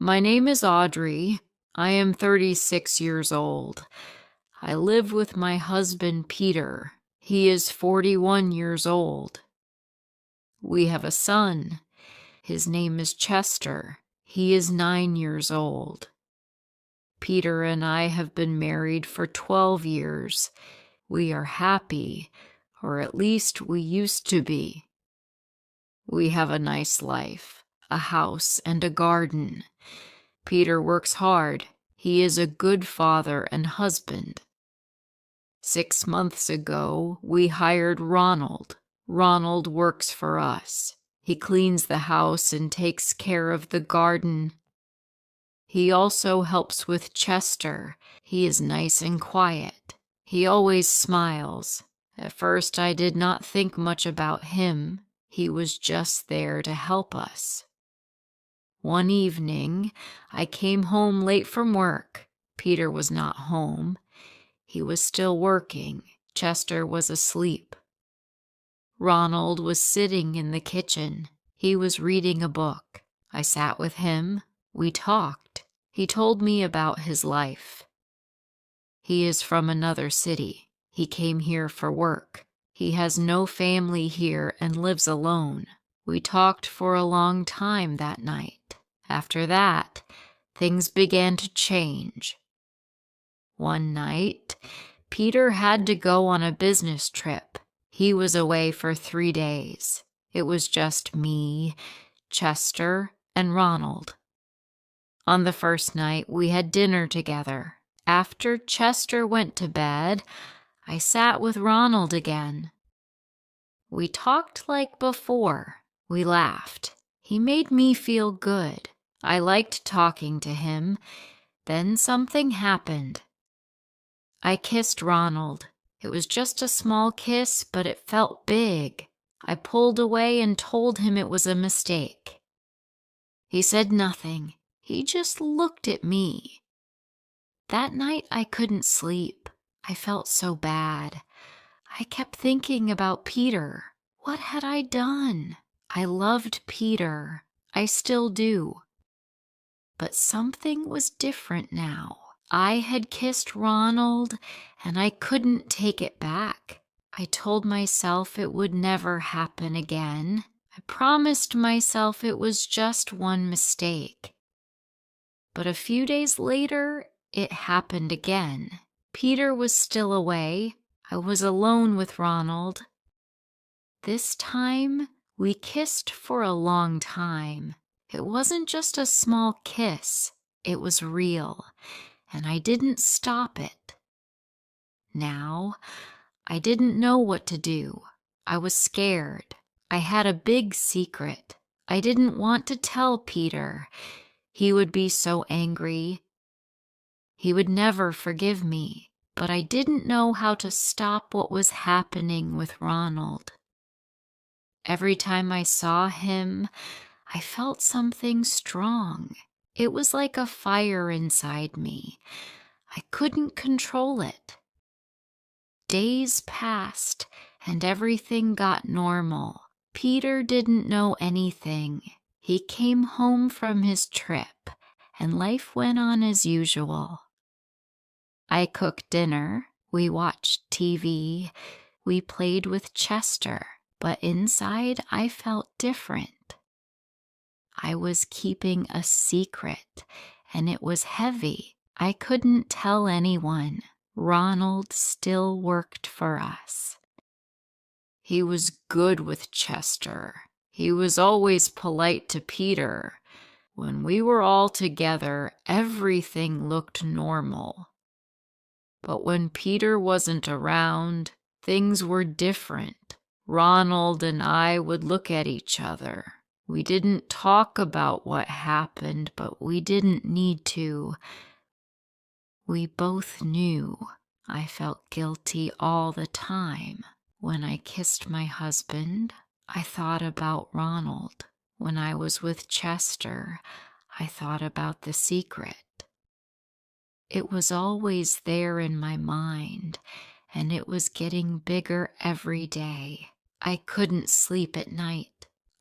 My name is Audrey. I am 36 years old. I live with my husband, Peter. He is 41 years old. We have a son. His name is Chester. He is 9 years old. Peter and I have been married for 12 years. We are happy, or at least we used to be. We have a nice life, a house and a garden. Peter works hard. He is a good father and husband. 6 months ago, we hired Ronald. Ronald works for us. He cleans the house and takes care of the garden. He also helps with Chester. He is nice and quiet. He always smiles. At first, I did not think much about him. He was just there to help us. One evening, I came home late from work. Peter was not home. He was still working. Chester was asleep. Ronald was sitting in the kitchen. He was reading a book. I sat with him. We talked. He told me about his life. He is from another city. He came here for work. He has no family here and lives alone. We talked for a long time that night. After that, things began to change. One night, Peter had to go on a business trip. He was away for 3 days. It was just me, Chester, and Ronald. On the first night, we had dinner together. After Chester went to bed, I sat with Ronald again. We talked like before. We laughed. He made me feel good. I liked talking to him. Then something happened. I kissed Ronald. It was just a small kiss, but it felt big. I pulled away and told him it was a mistake. He said nothing. He just looked at me. That night I couldn't sleep. I felt so bad. I kept thinking about Peter. What had I done? I loved Peter. I still do. But something was different now. I had kissed Ronald, and I couldn't take it back. I told myself it would never happen again. I promised myself it was just one mistake. But a few days later, it happened again. Peter was still away. I was alone with Ronald. This time, we kissed for a long time. It wasn't just a small kiss. It was real, and I didn't stop it. Now, I didn't know what to do. I was scared. I had a big secret. I didn't want to tell Peter. He would be so angry. He would never forgive me, but I didn't know how to stop what was happening with Ronald. Every time I saw him, I felt something strong. It was like a fire inside me. I couldn't control it. Days passed, and everything got normal. Peter didn't know anything. He came home from his trip, and life went on as usual. I cooked dinner. We watched TV. We played with Chester, but inside I felt different. I was keeping a secret, and it was heavy. I couldn't tell anyone. Ronald still worked for us. He was good with Chester. He was always polite to Peter. When we were all together, everything looked normal. But when Peter wasn't around, things were different. Ronald and I would look at each other. We didn't talk about what happened, but we didn't need to. We both knew. I felt guilty all the time. When I kissed my husband, I thought about Ronald. When I was with Chester, I thought about the secret. It was always there in my mind, and it was getting bigger every day. I couldn't sleep at night.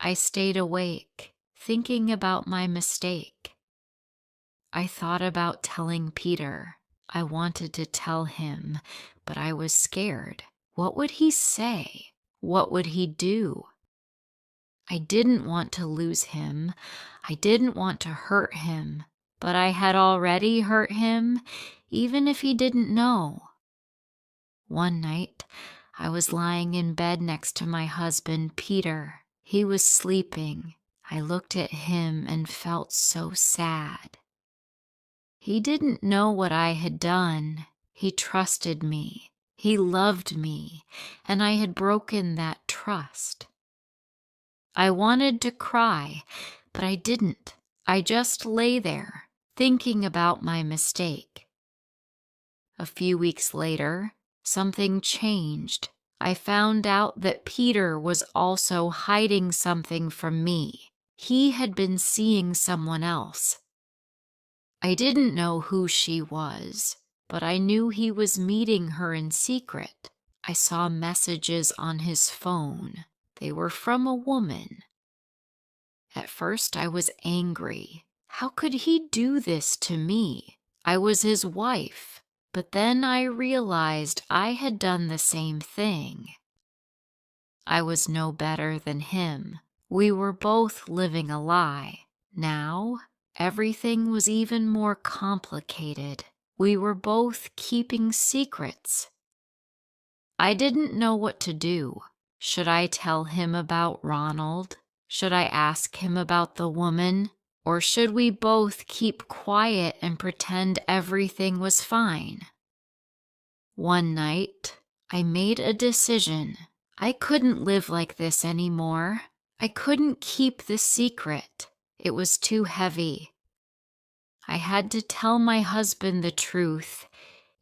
I stayed awake, thinking about my mistake. I thought about telling Peter. I wanted to tell him, but I was scared. What would he say? What would he do? I didn't want to lose him. I didn't want to hurt him, but I had already hurt him, even if he didn't know. One night, I was lying in bed next to my husband, Peter. He was sleeping. I looked at him and felt so sad. He didn't know what I had done. He trusted me. He loved me, and I had broken that trust. I wanted to cry, but I didn't. I just lay there, thinking about my mistake. A few weeks later, something changed. I found out that Peter was also hiding something from me. He had been seeing someone else. I didn't know who she was, but I knew he was meeting her in secret. I saw messages on his phone. They were from a woman. At first, I was angry. How could he do this to me? I was his wife. But then I realized I had done the same thing. I was no better than him. We were both living a lie. Now, everything was even more complicated. We were both keeping secrets. I didn't know what to do. Should I tell him about Ronald? Should I ask him about the woman? Or should we both keep quiet and pretend everything was fine? One night, I made a decision. I couldn't live like this anymore. I couldn't keep the secret. It was too heavy. I had to tell my husband the truth,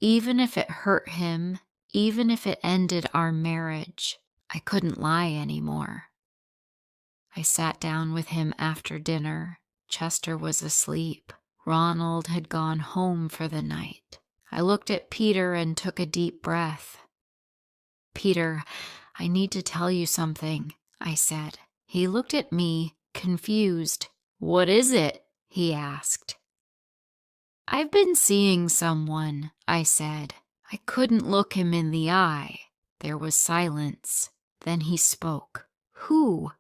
even if it hurt him, even if it ended our marriage. I couldn't lie anymore. I sat down with him after dinner. Chester was asleep. Ronald had gone home for the night. I looked at Peter and took a deep breath. "Peter, I need to tell you something," I said. He looked at me, confused. "What is it?" he asked. "I've been seeing someone," I said. I couldn't look him in the eye. There was silence. Then he spoke. "Who?"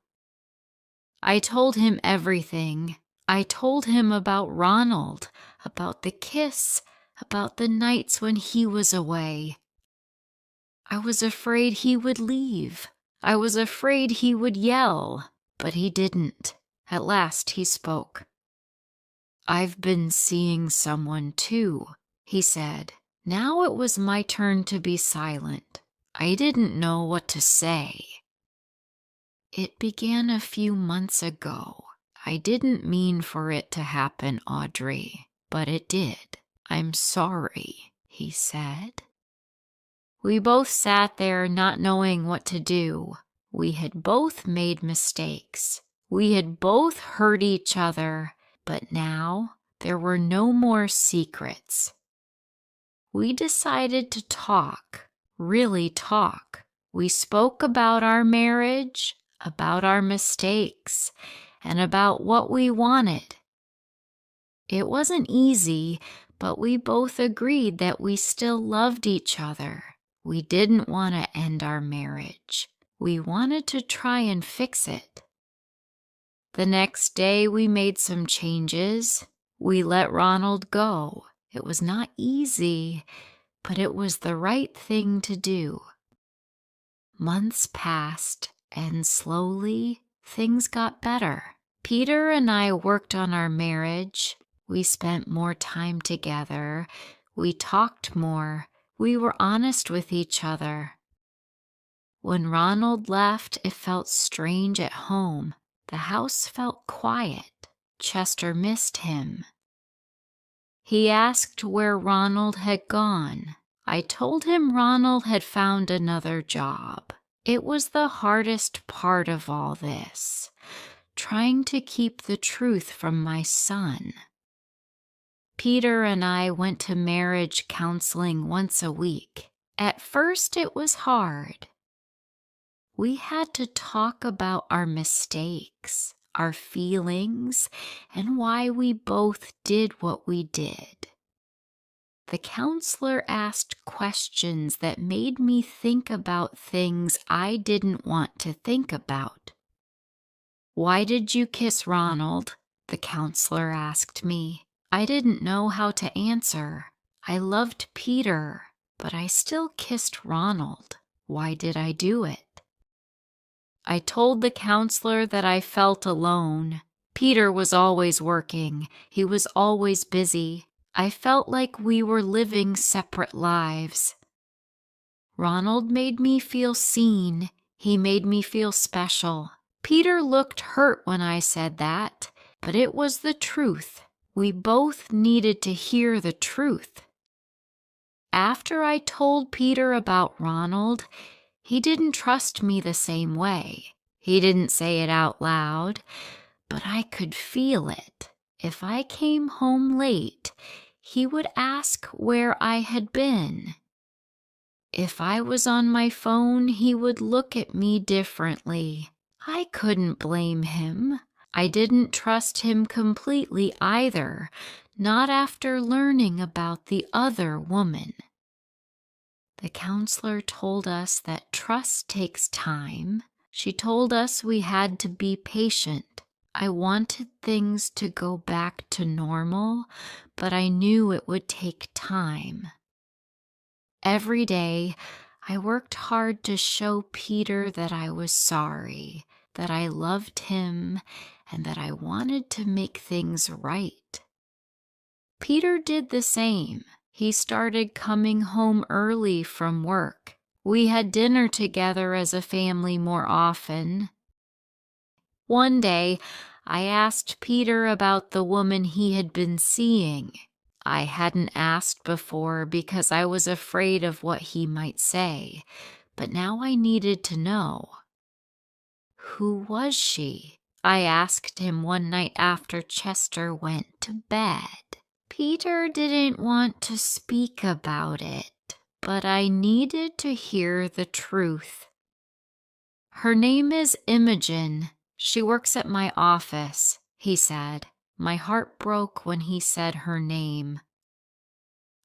I told him everything. I told him about Ronald, about the kiss, about the nights when he was away. I was afraid he would leave. I was afraid he would yell, but he didn't. At last he spoke. "I've been seeing someone too," he said. Now it was my turn to be silent. I didn't know what to say. "It began a few months ago. I didn't mean for it to happen, Audrey, but it did. I'm sorry," he said. We both sat there not knowing what to do. We had both made mistakes. We had both hurt each other, but now there were no more secrets. We decided to talk, really talk. We spoke about our marriage, about our mistakes, and about what we wanted. It wasn't easy, but we both agreed that we still loved each other. We didn't want to end our marriage. We wanted to try and fix it. The next day, we made some changes. We let Ronald go. It was not easy, but it was the right thing to do. Months passed, and slowly, things got better. Peter and I worked on our marriage. We spent more time together. We talked more. We were honest with each other. When Ronald left, it felt strange at home. The house felt quiet. Chester missed him. He asked where Ronald had gone. I told him Ronald had found another job. It was the hardest part of all this, trying to keep the truth from my son. Peter and I went to marriage counseling once a week. At first, it was hard. We had to talk about our mistakes, our feelings, and why we both did what we did. The counselor asked questions that made me think about things I didn't want to think about. "Why did you kiss Ronald?" the counselor asked me. I didn't know how to answer. I loved Peter, but I still kissed Ronald. Why did I do it? I told the counselor that I felt alone. Peter was always working. He was always busy. I felt like we were living separate lives. Ronald made me feel seen. He made me feel special. Peter looked hurt when I said that, but it was the truth. We both needed to hear the truth. After I told Peter about Ronald, he didn't trust me the same way. He didn't say it out loud, but I could feel it. If I came home late, he would ask where I had been. If I was on my phone, he would look at me differently. I couldn't blame him. I didn't trust him completely either, not after learning about the other woman. The counselor told us that trust takes time. She told us we had to be patient. I wanted things to go back to normal, but I knew it would take time. Every day, I worked hard to show Peter that I was sorry, that I loved him, and that I wanted to make things right. Peter did the same. He started coming home early from work. We had dinner together as a family more often. One day, I asked Peter about the woman he had been seeing. I hadn't asked before because I was afraid of what he might say, but now I needed to know. Who was she? I asked him one night after Chester went to bed. Peter didn't want to speak about it, but I needed to hear the truth. Her name is Imogen. She works at my office, he said. My heart broke when he said her name.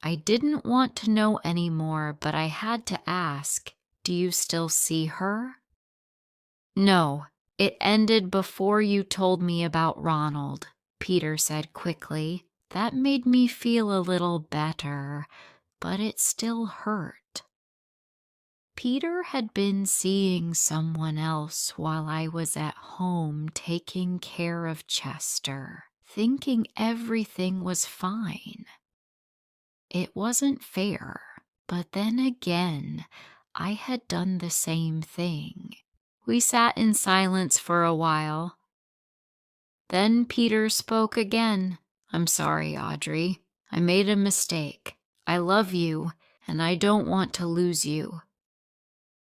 I didn't want to know anymore, but I had to ask, do you still see her? No, it ended before you told me about Ronald, Peter said quickly. That made me feel a little better, but it still hurt. Peter had been seeing someone else while I was at home taking care of Chester, thinking everything was fine. It wasn't fair, but then again, I had done the same thing. We sat in silence for a while. Then Peter spoke again. I'm sorry, Audrey. I made a mistake. I love you, and I don't want to lose you.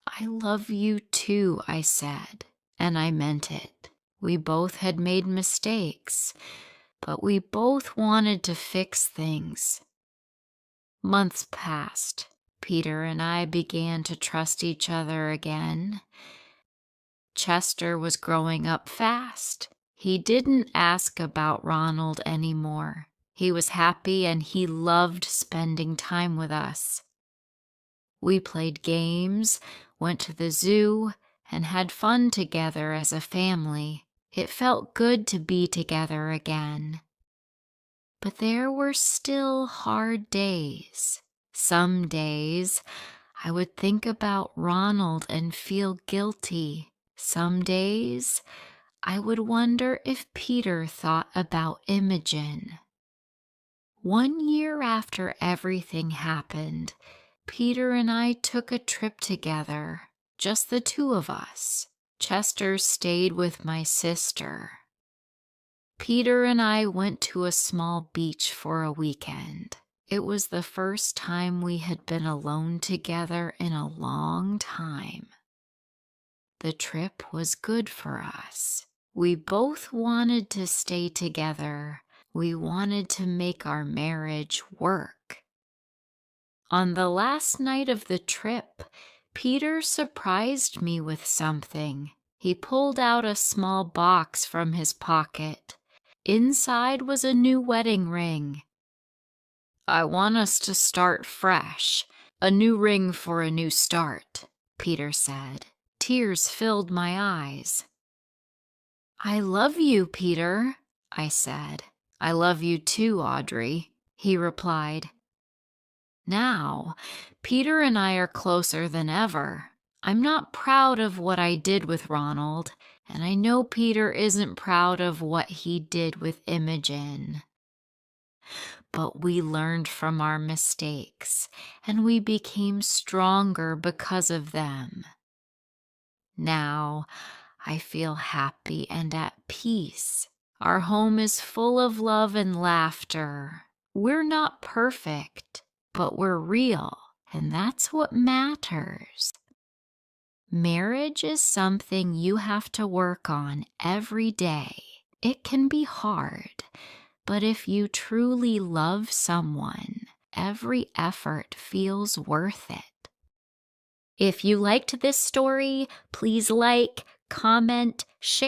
I love you too, I said, and I meant it. We both had made mistakes, but we both wanted to fix things. Months passed. Peter and I began to trust each other again. Chester was growing up fast. He didn't ask about Ronald anymore. He was happy and he loved spending time with us. We played games, went to the zoo, and had fun together as a family. It felt good to be together again. But there were still hard days. Some days I would think about Ronald and feel guilty. Some days I would wonder if Peter thought about Imogen. 1 year after everything happened, Peter and I took a trip together, just the two of us. Chester stayed with my sister. Peter and I went to a small beach for a weekend. It was the first time we had been alone together in a long time. The trip was good for us. We both wanted to stay together. We wanted to make our marriage work. On the last night of the trip, Peter surprised me with something. He pulled out a small box from his pocket. Inside was a new wedding ring. "I want us to start fresh. A new ring for a new start," Peter said. Tears filled my eyes. "I love you, Peter," I said. "I love you too, Audrey," he replied. Now, Peter and I are closer than ever. I'm not proud of what I did with Ronald, and I know Peter isn't proud of what he did with Imogen. But we learned from our mistakes, and we became stronger because of them. Now, I feel happy and at peace. Our home is full of love and laughter. We're not perfect, but we're real, and that's what matters. Marriage is something you have to work on every day. It can be hard, but if you truly love someone, every effort feels worth it. If you liked this story, please like, comment, share.